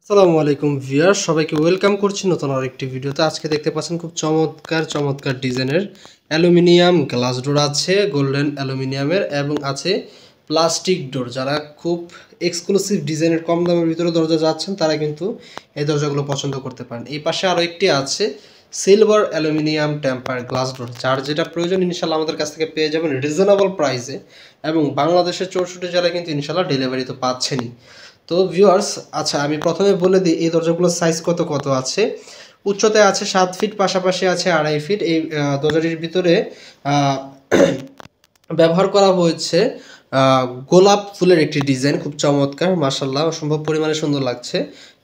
আসসালামু আলাইকুম ভিউয়ার, সবাইকে ওয়েলকাম করছি নতুন আরেকটি ভিডিওতে। আজকে দেখতে পাচ্ছেন খুব চমৎকার ডিজাইনের অ্যালুমিনিয়াম গ্লাস ডোর আছে, গোল্ডেন অ্যালুমিনিয়ামের, এবং আছে প্লাস্টিক ডোর। যারা খুব এক্সক্লুসিভ ডিজাইনের কম দামের ভিতরে দরজা যাচ্ছেন তারা কিন্তু এই দরজাগুলো পছন্দ করতে পারেন। এই পাশে আরও একটি আছে silver aluminium temper glass door. যার যেটা প্রয়োজন ইনশাল্লাহ আমাদের কাছ থেকে পেয়ে যাবেন রিজনেবল প্রাইসে, এবং বাংলাদেশের 64 জেলায় কিন্তু ইনশাল্লাহ ডেলিভারি তো পাচ্ছেনই। তো ভিউয়ার্স, আচ্ছা আমি প্রথমে বলে দিই এই দরজাগুলোর সাইজ কত আছে। উচ্চতায় আছে 7 ফিট, পাশাপাশি আছে 2.5 ফিট। এই দরজাটির ভিতরে ব্যবহার করা হয়েছে গোলাপ ফুলের একটি ডিজাইন, খুব চমৎকার, মাশাআল্লাহ, অসম্ভব পরিমাণে সুন্দর লাগছে।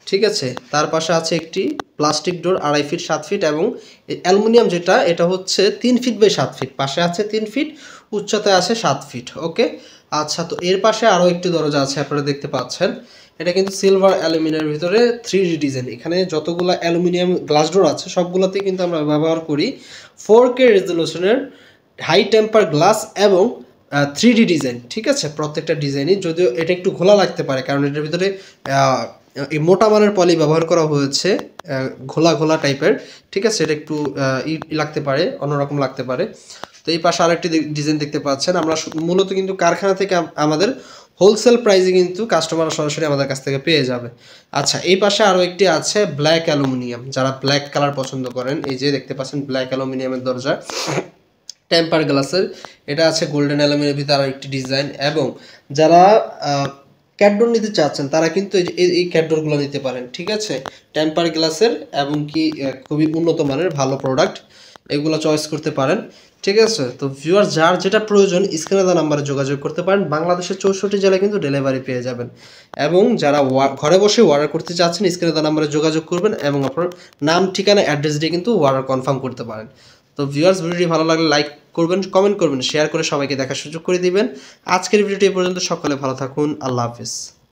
ঠিক আছে, তার পাশে আছে একটি প্লাস্টিক ডোর 2.5 ফিট, 7 ফিট, এবং অ্যালুমিনিয়াম যেটা এটা হচ্ছে 3 ফিট বাই 7 ফিট। পাশে আছে 3 ফিট, উচ্চতায় আছে 7 ফিট। ওকে, আচ্ছা, তো এর পাশে আরও একটি দরজা আছে, আপনারা দেখতে পাচ্ছেন। এটা কিন্তু সিলভার অ্যালুমিনিয়ামের ভিতরে 3D ডিজাইন। এখানে যতগুলো অ্যালুমিনিয়াম গ্লাস ডোর আছে সবগুলোতেই কিন্তু আমরা ব্যবহার করি 4K রেজলিউশনের হাই টেম্পার গ্লাস এবং 3D ডিজাইন। ঠিক আছে, প্রত্যেকটা ডিজাইনই, যদিও এটা একটু ঘোলা লাগতে পারে কারণ এটার ভিতরে এই মোটা মানের পলি ব্যবহার করা হয়েছে, ঘোলা টাইপের। ঠিক আছে, এটা একটু লাগতে পারে, অন্যরকম লাগতে পারে। তো এই পাশে আরেকটি ডিজাইন দেখতে পাচ্ছেন। আমরা মূলত কিন্তু কারখানা থেকে আমাদের হোলসেল প্রাইসে কিন্তু কাস্টমাররা সরাসরি আমাদের কাছ থেকে পেয়ে যাবে। আচ্ছা, এই পাশে আরও একটি আছে ব্ল্যাক অ্যালুমিনিয়াম। যারা ব্ল্যাক কালার পছন্দ করেন, এই যে দেখতে পাচ্ছেন ব্ল্যাক অ্যালুমিনিয়ামের দরজা টেম্পার গ্লাসের। এটা আছে গোল্ডেন অ্যালুমিনিয়ামের ভিতরে আরও একটি ডিজাইন। এবং যারা ক্যাটডোর নিতে চাচ্ছেন তারা কিন্তু এই ক্যাটডোরগুলো নিতে পারেন। ঠিক আছে, টেম্পার গ্লাসের এবং কি খুবই উন্নত মানের ভালো প্রোডাক্ট, এগুলো চয়েস করতে পারেন। ঠিক আছে, তো ভিউয়ার যার যেটা প্রয়োজন স্ক্রিনে দেওয়া নাম্বারে যোগাযোগ করতে পারেন। বাংলাদেশের 64 জেলায় কিন্তু ডেলিভারি পেয়ে যাবেন। এবং যারা ঘরে বসে অর্ডার করতে চাচ্ছেন স্ক্রিনে দেওয়া নাম্বারে যোগাযোগ করবেন এবং আপনার নাম, ঠিকানা, অ্যাড্রেস দিয়ে কিন্তু অর্ডার কনফার্ম করতে পারেন। তো ভিউয়ার্স, ভিডিওটি ভালো লাগলে লাইক করবেন, কমেন্ট করবেন, শেয়ার করে সবাইকে দেখার সুযোগ করে দিবেন। আজকের ভিডিওটি এই পর্যন্ত। সকলে ভালো থাকুন, আল্লাহ হাফিজ।